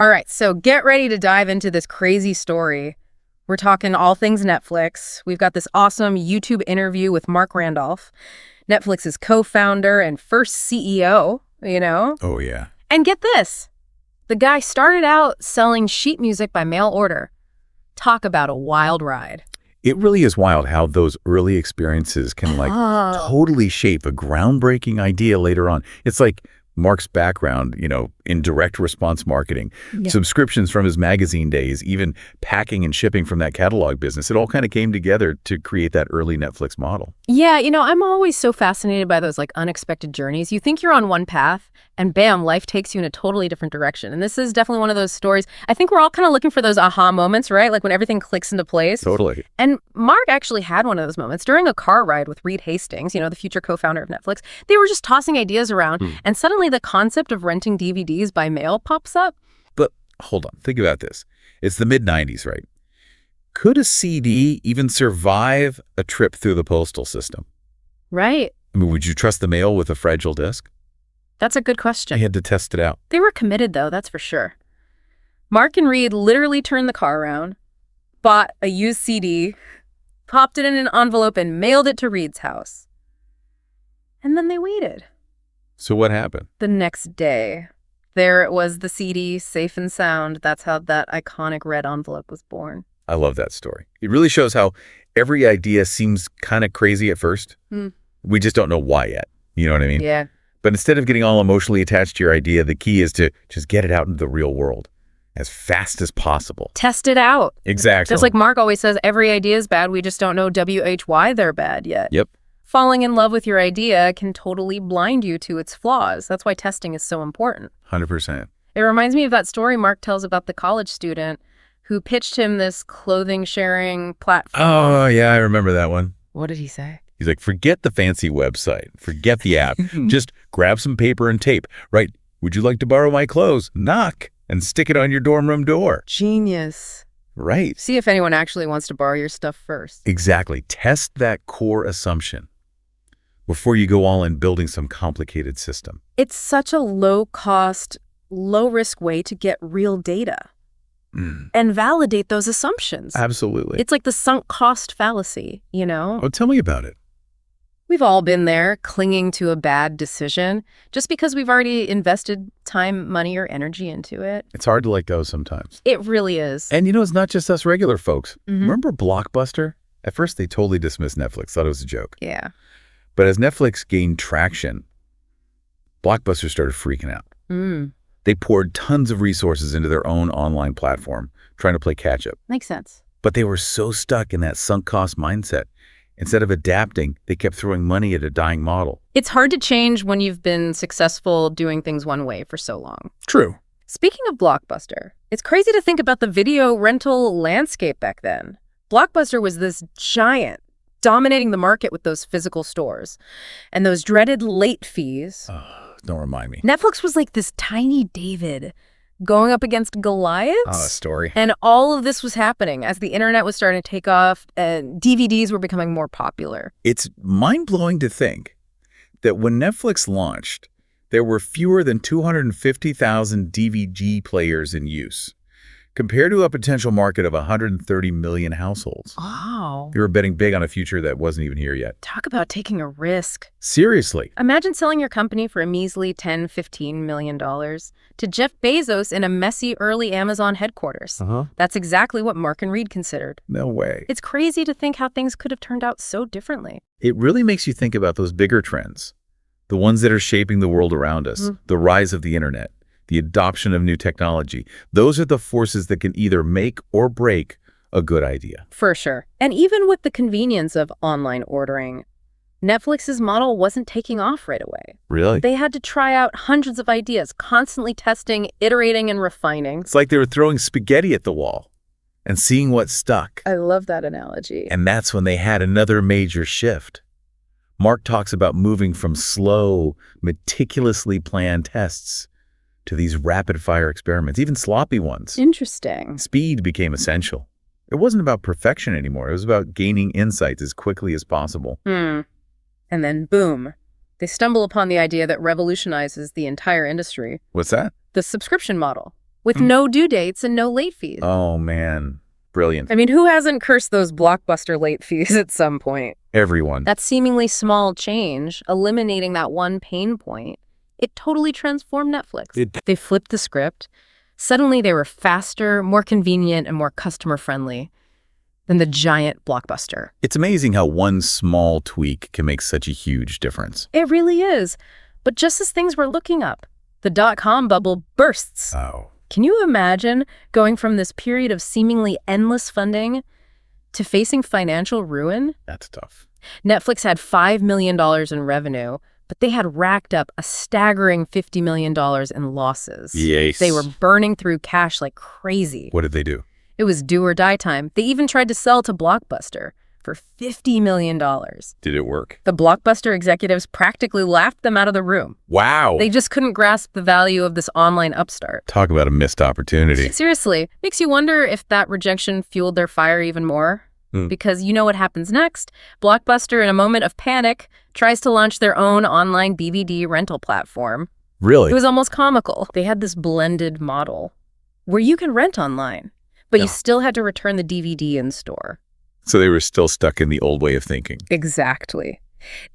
All right, so get ready to dive into this crazy story. We're talking all things Netflix. We've got this awesome YouTube interview with Mark Randolph, Netflix's co-founder and first CEO, Oh, yeah. And get this. The guy started out selling sheet music by mail order. Talk about a wild ride. It really is wild how those early experiences can totally shape a groundbreaking idea later on. It's like Mark's background, in direct response marketing, subscriptions from his magazine days, even packing and shipping from that catalog business. It all kind of came together to create that early Netflix model. Yeah, I'm always so fascinated by those unexpected journeys. You think you're on one path and bam, life takes you in a totally different direction. And this is definitely one of those stories. I think we're all kind of looking for those aha moments, right? Like when everything clicks into place. Totally. And Mark actually had one of those moments during a car ride with Reed Hastings, the future co-founder of Netflix. They were just tossing ideas around and suddenly the concept of renting DVDs by mail pops up. But hold on, think about this. It's the mid-90s, right? Could a CD even survive a trip through the postal system? Right. I mean, would you trust the mail with a fragile disc? That's a good question. I had to test it out. They were committed, though, that's for sure. Mark and Reed literally turned the car around, bought a used CD, popped it in an envelope, and mailed it to Reed's house. And then they waited. So what happened? The next day, there it was, the CD, safe and sound. That's how that iconic red envelope was born. I love that story. It really shows how every idea seems kind of crazy at first. We just don't know why yet. You know what I mean? Yeah. But instead of getting all emotionally attached to your idea, the key is to just get it out into the real world as fast as possible. Test it out. Exactly. Just like Mark always says, every idea is bad. We just don't know why they're bad yet. Yep. Falling in love with your idea can totally blind you to its flaws. That's why testing is so important. 100%. It reminds me of that story Mark tells about the college student who pitched him this clothing sharing platform. Oh, yeah, I remember that one. What did he say? He's like, forget the fancy website. Forget the app. Just grab some paper and tape. Right? Would you like to borrow my clothes? Knock and stick it on your dorm room door. Genius. Right. See if anyone actually wants to borrow your stuff first. Exactly. Test that core assumption before you go all in building some complicated system. It's such a low-cost, low-risk way to get real data and validate those assumptions. Absolutely. It's like the sunk cost fallacy, Oh, tell me about it. We've all been there, clinging to a bad decision just because we've already invested time, money, or energy into it. It's hard to let go sometimes. It really is. And it's not just us regular folks. Remember Blockbuster? At first, they totally dismissed Netflix, thought it was a joke. Yeah. But as Netflix gained traction, Blockbuster started freaking out. They poured tons of resources into their own online platform, trying to play catch-up. Makes sense. But they were so stuck in that sunk cost mindset. Instead of adapting, they kept throwing money at a dying model. It's hard to change when you've been successful doing things one way for so long. True. Speaking of Blockbuster, it's crazy to think about the video rental landscape back then. Blockbuster was this giant, dominating the market with those physical stores and those dreaded late fees. Don't remind me. Netflix was like this tiny David going up against Goliath. Oh, a story. And all of this was happening as the internet was starting to take off and DVDs were becoming more popular. It's mind-blowing to think that when Netflix launched, there were fewer than 250,000 DVD players in use, compared to a potential market of 130 million households. Wow. They were betting big on a future that wasn't even here yet. Talk about taking a risk. Seriously. Imagine selling your company for a measly $10, $15 million to Jeff Bezos in a messy early Amazon headquarters. That's exactly what Mark and Reed considered. No way. It's crazy to think how things could have turned out so differently. It really makes you think about those bigger trends, the ones that are shaping the world around us, the rise of the internet, the adoption of new technology. Those are the forces that can either make or break a good idea. For sure. And even with the convenience of online ordering, Netflix's model wasn't taking off right away. Really? They had to try out hundreds of ideas, constantly testing, iterating, and refining. It's like they were throwing spaghetti at the wall and seeing what stuck. I love that analogy. And that's when they had another major shift. Mark talks about moving from slow, meticulously planned tests to these rapid-fire experiments, even sloppy ones. Interesting. Speed became essential. It wasn't about perfection anymore. It was about gaining insights as quickly as possible. And then, boom, they stumble upon the idea that revolutionizes the entire industry. What's that? The subscription model. with no due dates and no late fees. Oh, man. Brilliant. I mean, who hasn't cursed those blockbuster late fees at some point? Everyone. That seemingly small change, eliminating that one pain point, it totally transformed Netflix. They flipped the script. Suddenly, they were faster, more convenient, and more customer-friendly than the giant blockbuster. It's amazing how one small tweak can make such a huge difference. It really is. But just as things were looking up, the dot-com bubble bursts. Oh. Can you imagine going from this period of seemingly endless funding to facing financial ruin? That's tough. Netflix had $5 million in revenue, but they had racked up a staggering $50 million in losses. Yes. They were burning through cash like crazy. What did they do? It was do or die time. They even tried to sell to Blockbuster for $50 million. Did it work? The Blockbuster executives practically laughed them out of the room. Wow. They just couldn't grasp the value of this online upstart. Talk about a missed opportunity. Seriously, makes you wonder if that rejection fueled their fire even more. Because you know what happens next. Blockbuster, in a moment of panic, tries to launch their own online DVD rental platform. Really? It was almost comical. They had this blended model where you can rent online, but you still had to return the DVD in store. So they were still stuck in the old way of thinking. Exactly.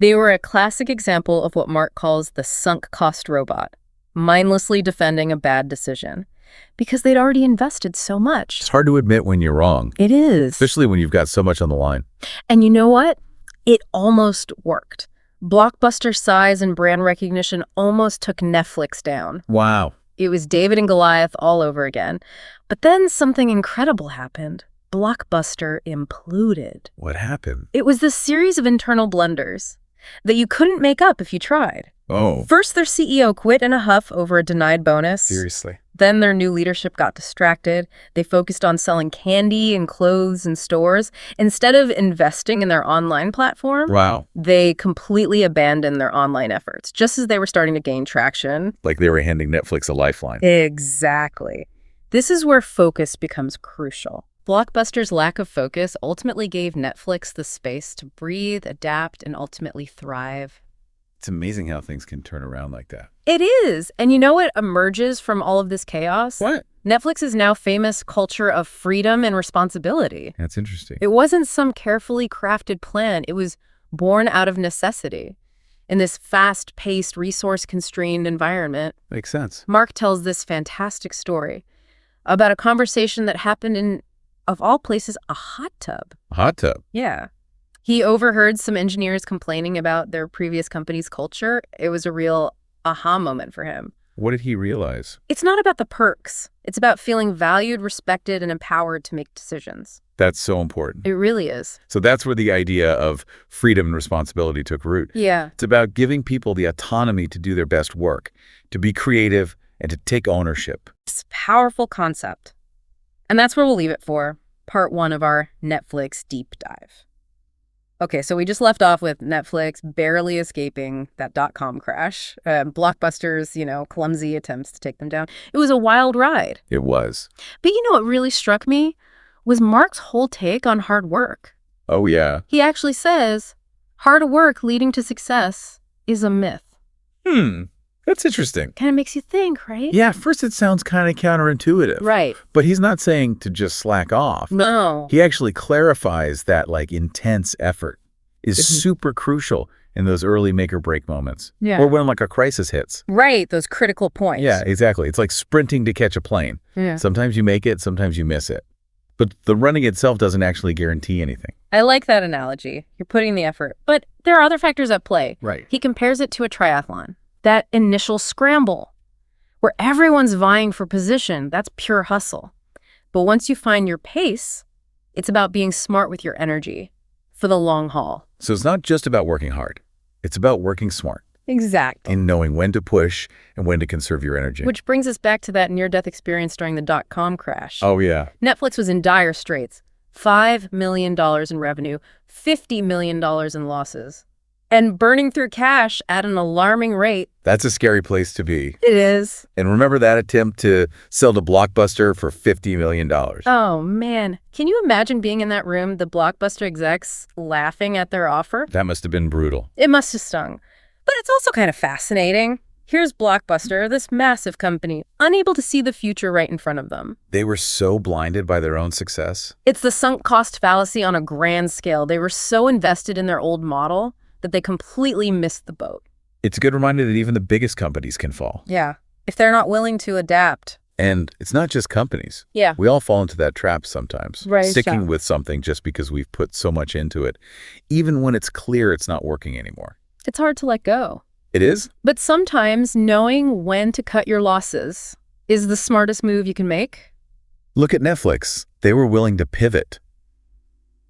They were a classic example of what Mark calls the sunk cost robot, mindlessly defending a bad decision. Because they'd already invested so much. It's hard to admit when you're wrong. It is. Especially when you've got so much on the line. And you know what? It almost worked. Blockbuster size and brand recognition almost took Netflix down. Wow. It was David and Goliath all over again. But then something incredible happened. Blockbuster imploded. What happened? It was this series of internal blunders that you couldn't make up if you tried. Oh. First, their CEO quit in a huff over a denied bonus. Seriously? Then their new leadership got distracted. They focused on selling candy and clothes in stores. Instead of investing in their online platform, Wow. they completely abandoned their online efforts, just as they were starting to gain traction. Like they were handing Netflix a lifeline. Exactly. This is where focus becomes crucial. Blockbuster's lack of focus ultimately gave Netflix the space to breathe, adapt, and ultimately thrive. It's amazing how things can turn around like that. It is. And you know what emerges from all of this chaos? What? Netflix's now famous culture of freedom and responsibility. That's interesting. It wasn't some carefully crafted plan. It was born out of necessity. In this fast-paced, resource-constrained environment, Makes sense. Mark tells this fantastic story about a conversation that happened in, of all places, a hot tub. A hot tub. Yeah. He overheard some engineers complaining about their previous company's culture. It was a real aha moment for him. What did he realize? It's not about the perks. It's about feeling valued, respected, and empowered to make decisions. That's so important. It really is. So that's where the idea of freedom and responsibility took root. Yeah. It's about giving people the autonomy to do their best work, to be creative, and to take ownership. It's a powerful concept. And that's where we'll leave it for part 1 of our Netflix deep dive. Okay, so we just left off with Netflix barely escaping that dot-com crash. Blockbuster's, clumsy attempts to take them down. It was a wild ride. It was. But what really struck me was Mark's whole take on hard work. Oh, yeah. He actually says, hard work leading to success is a myth. That's interesting. Kind of makes you think, right? Yeah, at first it sounds kind of counterintuitive. Right. But he's not saying to just slack off. No. He actually clarifies that intense effort is super crucial in those early make or break moments. Yeah. Or when a crisis hits. Right, those critical points. Yeah, exactly. It's like sprinting to catch a plane. Yeah. Sometimes you make it, sometimes you miss it. But the running itself doesn't actually guarantee anything. I like that analogy. You're putting the effort. But there are other factors at play. Right. He compares it to a triathlon. That initial scramble, where everyone's vying for position, that's pure hustle. But once you find your pace, it's about being smart with your energy for the long haul. So it's not just about working hard. It's about working smart. Exactly. In knowing when to push and when to conserve your energy. Which brings us back to that near-death experience during the dot-com crash. Oh, yeah. Netflix was in dire straits. $5 million in revenue, $50 million in losses. And burning through cash at an alarming rate. That's a scary place to be. It is. And remember that attempt to sell to Blockbuster for $50 million. Oh, man. Can you imagine being in that room, the Blockbuster execs laughing at their offer? That must have been brutal. It must have stung. But it's also kind of fascinating. Here's Blockbuster, this massive company, unable to see the future right in front of them. They were so blinded by their own success. It's the sunk cost fallacy on a grand scale. They were so invested in their old model that they completely missed the boat. It's a good reminder that even the biggest companies can fall. Yeah, if they're not willing to adapt. And it's not just companies. Yeah. We all fall into that trap sometimes. Right. Sticking with something just because we've put so much into it, even when it's clear it's not working anymore. It's hard to let go. It is? But sometimes knowing when to cut your losses is the smartest move you can make. Look at Netflix. They were willing to pivot,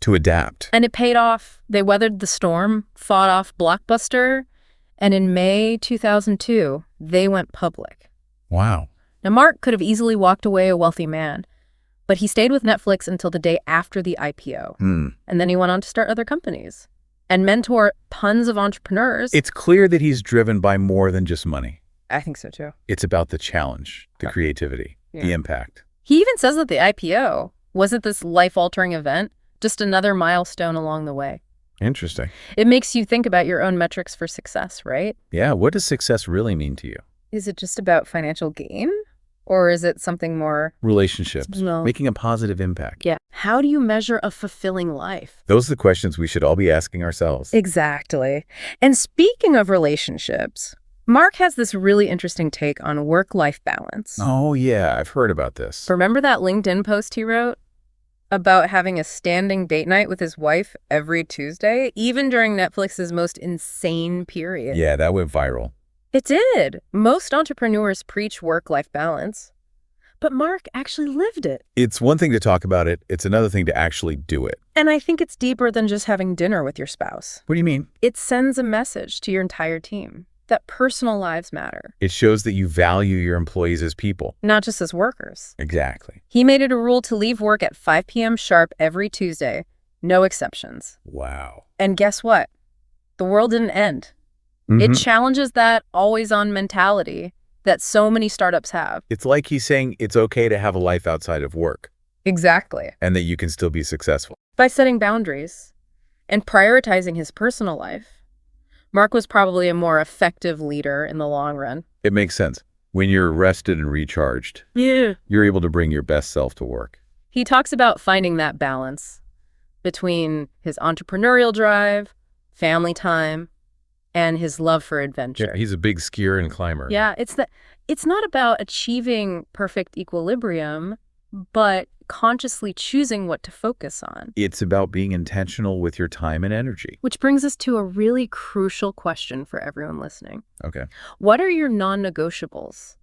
to adapt. And it paid off. They weathered the storm, fought off Blockbuster, and in May 2002, they went public. Wow. Now, Mark could have easily walked away a wealthy man, but he stayed with Netflix until the day after the IPO. And then he went on to start other companies and mentor tons of entrepreneurs. It's clear that he's driven by more than just money. I think so, too. It's about the challenge, the creativity, the impact. He even says that the IPO wasn't this life-altering event, just another milestone along the way. Interesting. It makes you think about your own metrics for success, right? Yeah, what does success really mean to you? Is it just about financial gain? Or is it something more? Relationships, No. making a positive impact. Yeah. How do you measure a fulfilling life? Those are the questions we should all be asking ourselves. Exactly. And speaking of relationships, Mark has this really interesting take on work-life balance. Oh, yeah, I've heard about this. Remember that LinkedIn post he wrote about having a standing date night with his wife every Tuesday, even during Netflix's most insane period? Yeah, that went viral. It did. Most entrepreneurs preach work-life balance, but Mark actually lived it. It's one thing to talk about it. It's another thing to actually do it. And I think it's deeper than just having dinner with your spouse. What do you mean? It sends a message to your entire team that personal lives matter, It shows that you value your employees as people. not just as workers. Exactly. He made it a rule to leave work at 5 p.m. sharp every Tuesday, no exceptions. Wow. And guess what? The world didn't end. It challenges that always-on mentality that so many startups have. It's like he's saying it's okay to have a life outside of work Exactly. and that you can still be successful. By setting boundaries and prioritizing his personal life, Mark was probably a more effective leader in the long run. It makes sense. When you're rested and recharged, Yeah. you're able to bring your best self to work. He talks about finding that balance between his entrepreneurial drive, family time, and his love for adventure. He's a big skier and climber. Yeah, it's not about achieving perfect equilibrium, but consciously choosing what to focus on. It's about being intentional with your time and energy. Which brings us to a really crucial question for everyone listening. Okay. What are your non-negotiables?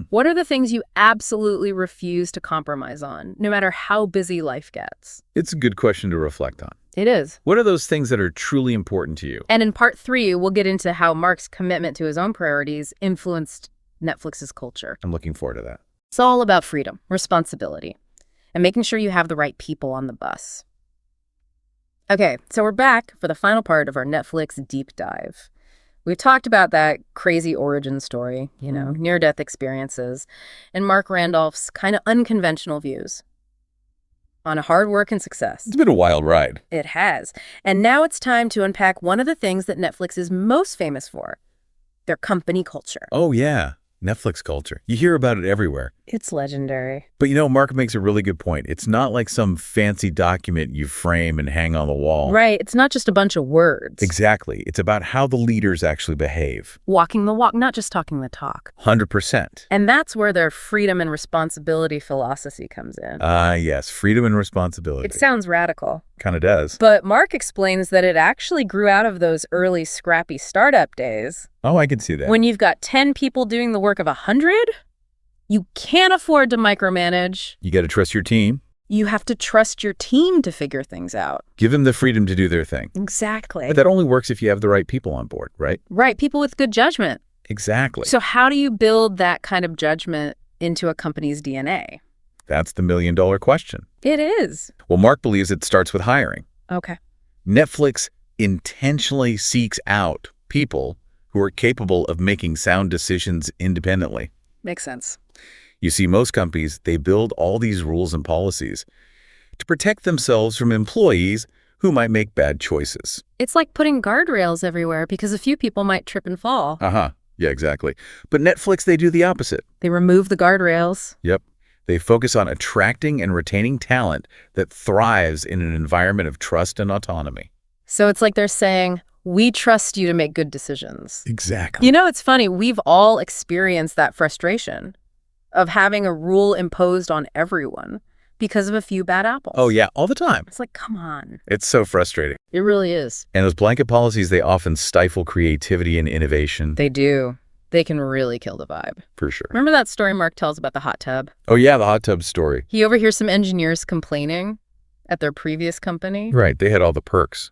What are the things you absolutely refuse to compromise on, no matter how busy life gets? It's a good question to reflect on. It is. What are those things that are truly important to you? And in part 3, we'll get into how Mark's commitment to his own priorities influenced Netflix's culture. I'm looking forward to that. It's all about freedom, responsibility, and making sure you have the right people on the bus. Okay, so we're back for the final part of our Netflix deep dive. We've talked about that crazy origin story, near-death experiences, and Mark Randolph's kind of unconventional views on hard work and success. It's been a wild ride. It has. And now it's time to unpack one of the things that Netflix is most famous for, their company culture. Oh, yeah. Netflix culture. You hear about it everywhere. It's legendary. But Mark makes a really good point. It's not like some fancy document you frame and hang on the wall. Right. It's not just a bunch of words. Exactly. It's about how the leaders actually behave. Walking the walk, not just talking the talk. 100%. And that's where their freedom and responsibility philosophy comes in. Yes. Freedom and responsibility. It sounds radical. Kind of does. But Mark explains that it actually grew out of those early scrappy startup days. Oh, I can see that. When you've got 10 people doing the work of 100, you can't afford to micromanage. You got to trust your team. You have to trust your team to figure things out. Give them the freedom to do their thing. Exactly. But that only works if you have the right people on board, right? Right. People with good judgment. Exactly. So how do you build that kind of judgment into a company's DNA? That's the million-dollar question. It is. Well, Mark believes it starts with hiring. Okay. Netflix intentionally seeks out people who are capable of making sound decisions independently. Makes sense. You see, most companies, they build all these rules and policies to protect themselves from employees who might make bad choices. It's like putting guardrails everywhere because a few people might trip and fall. Yeah, exactly. But Netflix, they do the opposite. They remove the guardrails. Yep. They focus on attracting and retaining talent that thrives in an environment of trust and autonomy. So it's like they're saying, we trust you to make good decisions. Exactly. You know, it's funny. We've all experienced that frustration of having a rule imposed on everyone because of a few bad apples. Oh, yeah, all the time. It's like, come on. It's so frustrating. It really is. And those blanket policies, they often stifle creativity and innovation. They do. They can really kill the vibe. For sure. Remember that story Mark tells about the hot tub? Oh, yeah, the hot tub story. He overhears some engineers complaining at their previous company. Right, they had all the perks.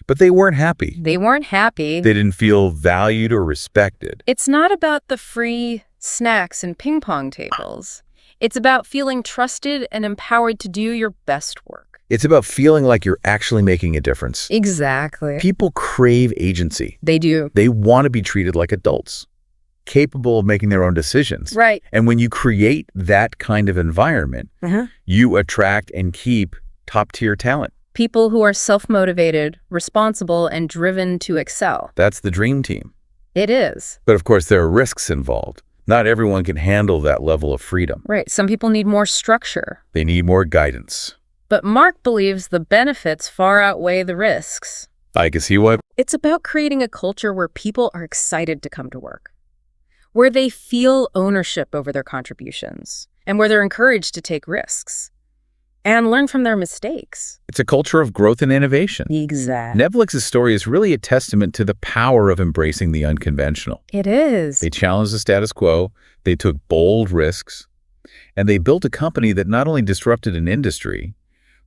But they weren't happy. They weren't happy. They didn't feel valued or respected. It's not about the free snacks and ping pong tables. It's about feeling trusted and empowered to do your best work. It's about feeling like you're actually making a difference. Exactly. People crave agency. They do. They want to be treated like adults, capable of making their own decisions. Right. And when you create that kind of environment, you attract and keep top-tier talent. People who are self-motivated, responsible, and driven to excel. That's the dream team. It is. But of course, there are risks involved. Not everyone can handle that level of freedom. Right. Some people need more structure. They need more guidance. But Mark believes the benefits far outweigh the risks. I can see why. It's about creating a culture where people are excited to come to work, where they feel ownership over their contributions, and where they're encouraged to take risks and learn from their mistakes. It's a culture of growth and innovation. Exactly. Netflix's story is really a testament to the power of embracing the unconventional. It is. They challenged the status quo, they took bold risks, and they built a company that not only disrupted an industry,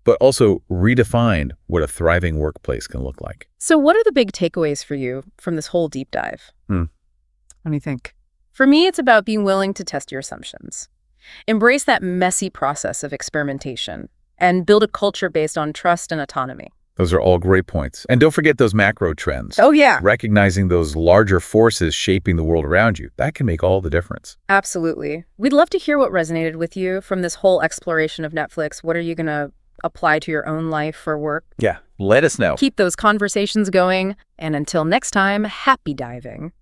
but also redefined what a thriving workplace can look like. So what are the big takeaways for you from this whole deep dive? What do you think? For me, it's about being willing to test your assumptions. Embrace that messy process of experimentation and build a culture based on trust and autonomy. Those are all great points. And don't forget those macro trends. Oh, yeah. Recognizing those larger forces shaping the world around you, that can make all the difference. Absolutely. We'd love to hear what resonated with you from this whole exploration of Netflix. What are you going to apply to your own life or work? Yeah, let us know. Keep those conversations going. And until next time, happy diving.